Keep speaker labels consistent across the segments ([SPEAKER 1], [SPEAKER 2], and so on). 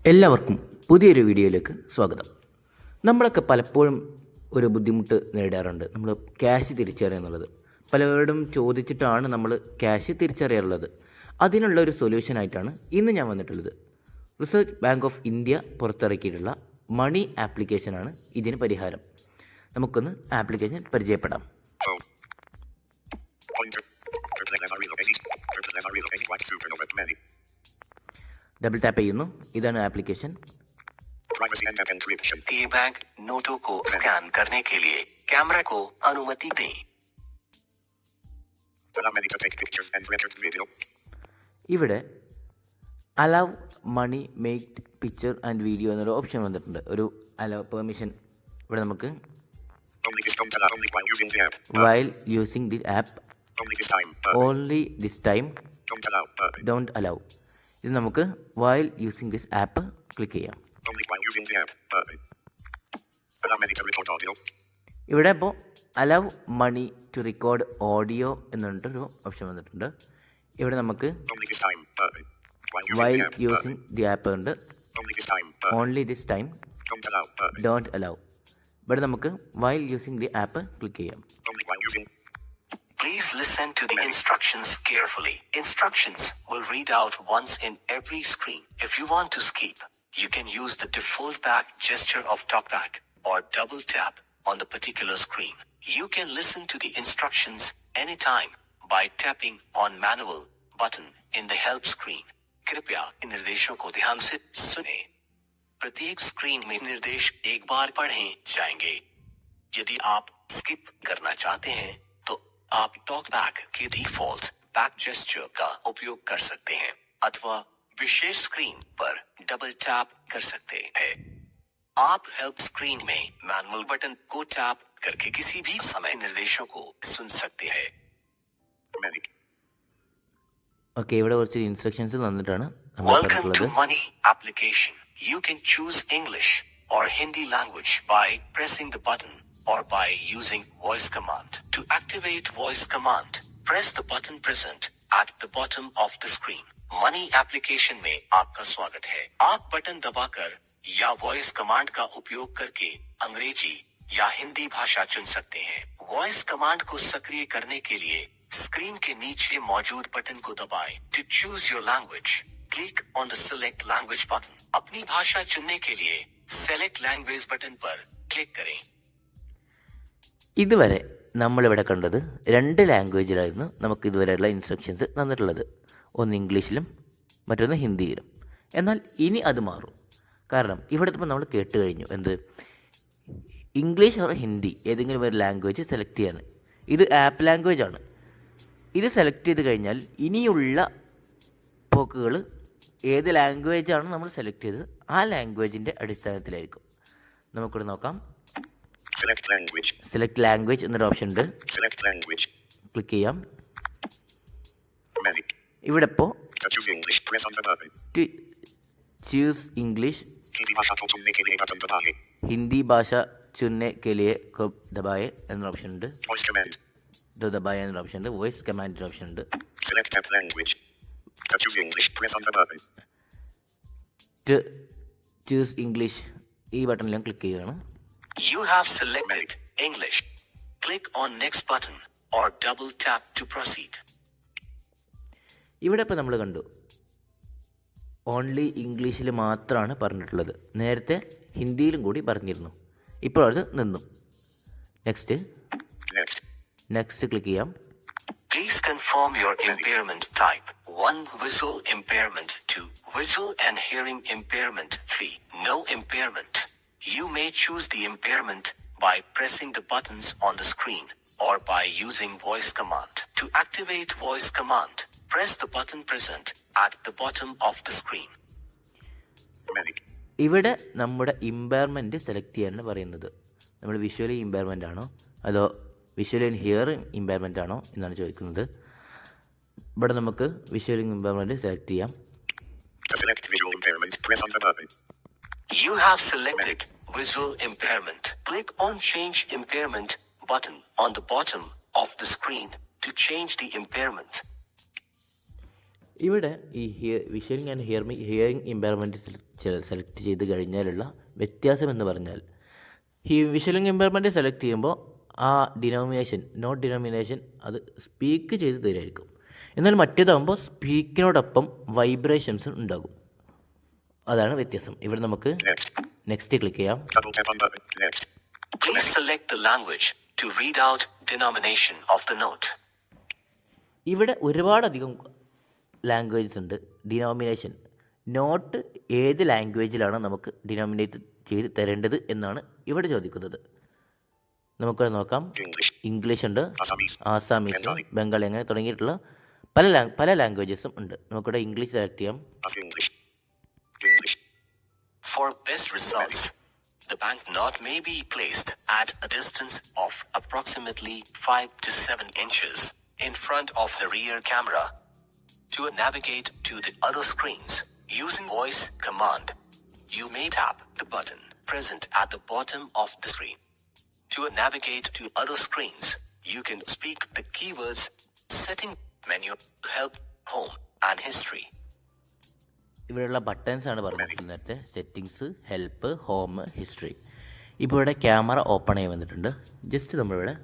[SPEAKER 1] എല്ലാവർക്കും പുതിയൊരു വീഡിയോയിലേക്ക് സ്വാഗതം. നമ്മളൊക്കെ പലപ്പോഴും ഒരു ബുദ്ധിമുട്ട് നേടാറുണ്ട്, നമ്മൾ ക്യാഷ് തിരിച്ചറിയുന്നുള്ളത്. പലരോടും ചോദിച്ചിട്ടാണ് നമ്മൾ ക്യാഷ് തിരിച്ചറിയാറുള്ളത്. അതിനുള്ള ഒരു സൊല്യൂഷനായിട്ടാണ് ഇന്ന് ഞാൻ വന്നിട്ടുള്ളത്. റിസർവ് ബാങ്ക് ഓഫ് ഇന്ത്യ പുറത്തിറക്കിയിട്ടുള്ള മണി ആപ്ലിക്കേഷനാണ് ഇതിന് പരിഹാരം. നമുക്കൊന്ന് ആപ്ലിക്കേഷൻ പരിചയപ്പെടാം. डबल टैप ചെയ്യുന്നു. ഇതാണ് ആപ്ലിക്കേഷൻ.
[SPEAKER 2] ये बैंक नोटों को स्कैन करने के लिए कैमरा को अनुमति दें.
[SPEAKER 1] ഇവിടെ allow money make picture and video എന്നൊരു ഓപ്ഷൻ വന്നിട്ടുണ്ട്. ഒരു അലൗ പെർമിഷൻ ഇവിടെ നമുക്ക് while using the app only this time don't allow. ഇത് നമുക്ക് while using this app click ചെയ്യാം. ഇവിടെ ഇപ്പോൾ allow money to record audio എന്നിട്ടൊരു ഓപ്ഷൻ വന്നിട്ടുണ്ട്. ഇവിടെ നമുക്ക് വൈൽ യൂസിങ് ദി ആപ്പ് ഉണ്ട്. Only this time don't allow. ഇവിടെ നമുക്ക് while using the app click ചെയ്യാം.
[SPEAKER 2] Please listen to the instructions carefully. Instructions will read out once in every screen. If you want to skip, you can use the default back gesture of talkback or double tap on the particular screen. You can listen to the instructions anytime by tapping on manual button in the help screen. कृपया इन निर्देशों को ध्यान से सुनें. प्रत्येक screen में निर्देश एक बार पढ़े जाएंगे. यदि आप स्किप करना चाहते हैं आप टॉकबैक के डिफॉल्ट बैक जेस्चर का उपयोग कर सकते हैं अथवा विशेष स्क्रीन पर डबल टैप कर सकते हैं. आप हेल्प स्क्रीन में मैनुअल बटन को टैप करके किसी भी समय निर्देशों को सुन सकते हैं.
[SPEAKER 1] ഓക്കെ, ഇവിടെ കുറച്ച് instructions തന്നിട്ടാണ്.
[SPEAKER 2] Welcome to Money application. You can choose English or Hindi language by pressing the button or by using voice command. To activate voice command, press the button present at the bottom of the screen. Money application में आपका स्वागत है. आप button दबाकर या voice command का उपयोग करके अंग्रेजी या हिंदी भाषा चुन सकते हैं. वॉइस कमांड को सक्रिय करने के लिए स्क्रीन के नीचे मौजूद बटन को दबाएं. To choose your language, click on the select language button. अपनी भाषा चुनने के लिए select language बटन पर क्लिक करें.
[SPEAKER 1] ഇതുവരെ നമ്മളിവിടെ കണ്ടത് 2 ലാംഗ്വേജിലായിരുന്നു നമുക്ക് ഇതുവരെയുള്ള ഇൻസ്ട്രക്ഷൻസ് തന്നിട്ടുള്ളത്. ഒന്ന് ഇംഗ്ലീഷിലും മറ്റൊന്ന് ഹിന്ദിയിലും. എന്നാൽ ഇനി അത് മാറും. കാരണം ഇവിടെ ഇപ്പോൾ നമ്മൾ കേട്ട് കഴിഞ്ഞു എന്ത്, ഇംഗ്ലീഷ് ഓർ ഹിന്ദി ഏതെങ്കിലും ഒരു ലാംഗ്വേജ് സെലക്ട് ചെയ്യാണ്. ഇത് ആപ്പ് ലാംഗ്വേജ് ആണ്. ഇത് സെലക്ട് ചെയ്ത് കഴിഞ്ഞാൽ ഇനിയുള്ള പോക്കുകൾ ഏത് ലാംഗ്വേജാണ് നമ്മൾ സെലക്ട് ചെയ്തത് ആ ലാംഗ്വേജിൻ്റെ അടിസ്ഥാനത്തിലായിരിക്കും. നമുക്കിവിടെ നോക്കാം. സെലക്ട് ലാംഗ്വേജ് എന്നൊരു ഓപ്ഷൻ ഉണ്ട്. ക്ലിക്ക് ചെയ്യാം. ഇവിടെ ഇപ്പോൾ ചൂസ് ഇംഗ്ലീഷ് ഹിന്ദി ഭാഷ ചുनने के लिए ദബായെ എന്നൊരു ഓപ്ഷൻ ഉണ്ട്. ദബായ എന്നൊരു ഓപ്ഷൻ ഉണ്ട്. വോയിസ് കമാൻഡ് ഓപ്ഷൻ ഉണ്ട്. ചൂസ് ഇംഗ്ലീഷ് ഈ ബട്ടണിലും ക്ലിക്ക് ചെയ്യുകയാണ്.
[SPEAKER 2] You have selected English. Click on next button or double tap to proceed.
[SPEAKER 1] ഇവിടെ ഇപ്പോൾ നമ്മൾ കണ്ടു ഓൺലി ഇംഗ്ലീഷിൽ മാത്രമാണ് പറഞ്ഞിട്ടുള്ളത്. നേരത്തെ ഹിന്ദിയിലും കൂടി പറഞ്ഞിരുന്നു. ഇപ്പോൾ അത് നിന്നു. നെക്സ്റ്റ് ക്ലിക്ക് ചെയ്യാം.
[SPEAKER 2] Please confirm your impairment type. 1 visual impairment, 2 visual and hearing impairment, 3 no impairment. You may choose the impairment by pressing the buttons on the screen or by using voice command. To activate voice command, press the button present at the bottom of the screen.
[SPEAKER 1] ഇവിടെ നമ്മുടെ impairment select ചെയ്യാനാണ് പറയുന്നത്. നമ്മൾ visually impairment ആണോ അതോ visually and hearing impairment ആണോ എന്നാണ് ചോദിക്കുന്നത്. ഇവിടെ നമുക്ക് വിഷ്വലി ഇമ്പയർമെൻറ്റ് സെലക്ട് ചെയ്യാം.
[SPEAKER 2] You have selected visual impairment. Click on change impairment button on the bottom of the screen to change the impairment.
[SPEAKER 1] ഇവിടെ ഈ വിഷ്വലിംഗ് ആൻഡ് ഹിയറിംഗ് ഇമ്പയർമെൻറ്റ് സെലക്ട് ചെയ്ത് കഴിഞ്ഞാലുള്ള വ്യത്യാസം എന്ന് പറഞ്ഞാൽ വിഷ്വലിംഗ് ഇമ്പയർമെൻറ്റ് സെലക്ട് ചെയ്യുമ്പോൾ ആ നോട്ട് ഡിനോമിനേഷൻ അത് സ്പീക്ക് ചെയ്ത് തരുമായിരിക്കും. എന്നാൽ മറ്റേതാകുമ്പോൾ സ്പീക്കിനോടൊപ്പം വൈബ്രേഷൻസ് ഉണ്ടാകും. അതാണ് വ്യത്യാസം. ഇവിടെ നമുക്ക് നെക്സ്റ്റ് ക്ലിക്ക് ചെയ്യാം.
[SPEAKER 2] Double tap on button. Next. Please select the language to read out denomination of the note.
[SPEAKER 1] ഇവിടെ ഒരുപാടധികം ലാംഗ്വേജസ് ഉണ്ട്. ഡിനോമിനേഷൻ നോട്ട് ഏത് ലാംഗ്വേജിലാണ് നമുക്ക് ഡിനോമിനേറ്റ് ചെയ്ത് തരേണ്ടത് എന്നാണ് ഇവിടെ ചോദിക്കുന്നത്. നമുക്കത് നോക്കാം. ഇംഗ്ലീഷ് ഉണ്ട്, ആസാമീസ്, ബംഗാളി അങ്ങനെ തുടങ്ങിയിട്ടുള്ള പല ലാംഗ്വേജസും ഉണ്ട്. നമുക്കിവിടെ ഇംഗ്ലീഷ് സെലക്ട് ചെയ്യാം.
[SPEAKER 2] For best results, the banknote may be placed at a distance of approximately 5 to 7 inches in front of the rear camera. To navigate to the other screens using voice command, you may tap the button present at the bottom of the screen. To navigate to other screens, you can speak the keywords setting menu, help, home and history.
[SPEAKER 1] ഇവിടെയുള്ള buttons ആണ് പറഞ്ഞിട്ടുള്ളത് നേരത്തെ. Settings, help, home, history. ഇപ്പോൾ ഇവിടെ camera open ആയി വന്നിട്ടുണ്ട്. Just നമ്മളിവിടെ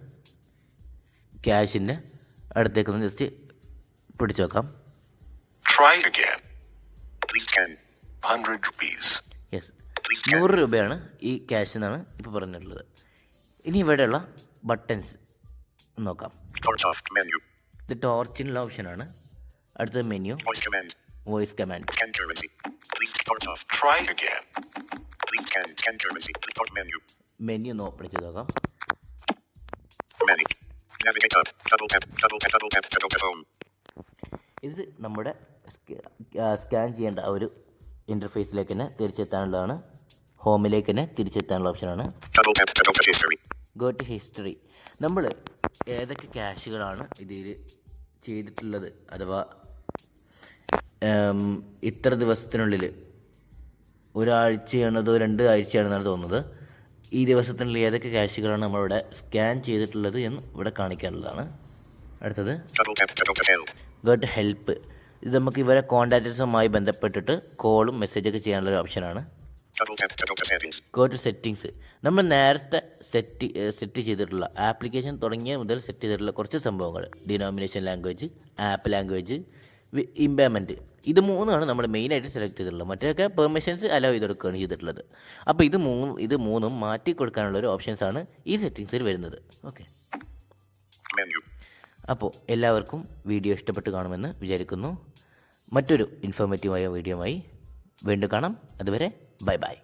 [SPEAKER 1] ക്യാഷിൻ്റെ അടുത്തേക്കൊന്ന് just പിടിച്ചു നോക്കാം.
[SPEAKER 2] Try again. Please scan 100 rupees.
[SPEAKER 1] Yes, 100 രൂപയാണ് ഈ ക്യാഷ് എന്നാണ് ഇപ്പോൾ പറഞ്ഞിട്ടുള്ളത്. ഇനി ഇവിടെയുള്ള ബട്ടൺസ് നോക്കാം.
[SPEAKER 2] Torch off menu.
[SPEAKER 1] ഇത് ടോർച്ചിനുള്ള ഓപ്ഷനാണ്. അടുത്തത് menu, voice command.
[SPEAKER 2] Scan currency. Please torch off. Try again. Please scan currency. Please torch menu.
[SPEAKER 1] Menu ഒന്ന് ഓപ്പൺ ചെയ്ത് നോക്കാം.
[SPEAKER 2] Menu. Navigate up. Double tap home.
[SPEAKER 1] ഇത് നമ്മുടെ സ്കാൻ ചെയ്യേണ്ട ആ ഒരു ഇൻ്റർഫേസിലേക്ക് തന്നെ തിരിച്ചെത്താനുള്ളതാണ്. ഹോമിലേക്ക് തന്നെ തിരിച്ചെത്താനുള്ള ഓപ്ഷനാണ്.
[SPEAKER 2] Double tap history.
[SPEAKER 1] Go to history. നമ്മൾ ഏതൊക്കെ ക്യാഷുകളാണ് ഇതിൽ ചെയ്തിട്ടുള്ളത്, അഥവാ ഇത്ര ദിവസത്തിനുള്ളിൽ, ഒരാഴ്ചയാണതോ 2 ആഴ്ചയാണെന്നാണ് തോന്നുന്നത്, ഈ ദിവസത്തിനുള്ളിൽ ഏതൊക്കെ ക്യാഷുകളാണ് നമ്മളിവിടെ സ്കാൻ ചെയ്തിട്ടുള്ളത് എന്ന് ഇവിടെ കാണിക്കാനുള്ളതാണ്. അടുത്തത് ഗോ ടു ഹെൽപ്പ്. ഇത് നമുക്ക് ഇവരെ കോൺടാക്റ്റേഴ്സുമായി ബന്ധപ്പെട്ടിട്ട് കോളും മെസ്സേജൊക്കെ ചെയ്യാനുള്ള ഓപ്ഷനാണ്. Go to settings. നമ്മൾ നേരത്തെ സെറ്റ് ചെയ്തിട്ടുള്ള ആപ്ലിക്കേഷൻ തുടങ്ങിയ മുതൽ സെറ്റ് ചെയ്തിട്ടുള്ള കുറച്ച് സംഭവങ്ങൾ, denomination language, app language, impairment, ഇത് 3ആണ് നമ്മൾ മെയിനായിട്ട് സെലക്ട് ചെയ്തിട്ടുള്ളത്. മറ്റൊക്കെ പെർമിഷൻസ് അലോ ചെയ്തെടുക്കുകയാണ് ചെയ്തിട്ടുള്ളത്. അപ്പോൾ ഇത് മൂന്നും മാറ്റി കൊടുക്കാനുള്ള ഒരു ഓപ്ഷൻസാണ് ഈ സെറ്റിങ്സിൽ വരുന്നത്. ഓക്കെ, അപ്പോൾ എല്ലാവർക്കും വീഡിയോ ഇഷ്ടപ്പെട്ട് കാണുമെന്ന് വിചാരിക്കുന്നു. മറ്റൊരു ഇൻഫോർമേറ്റീവായ വീഡിയോയുമായി വീണ്ടും കാണാം. അതുവരെ ബൈ ബൈ.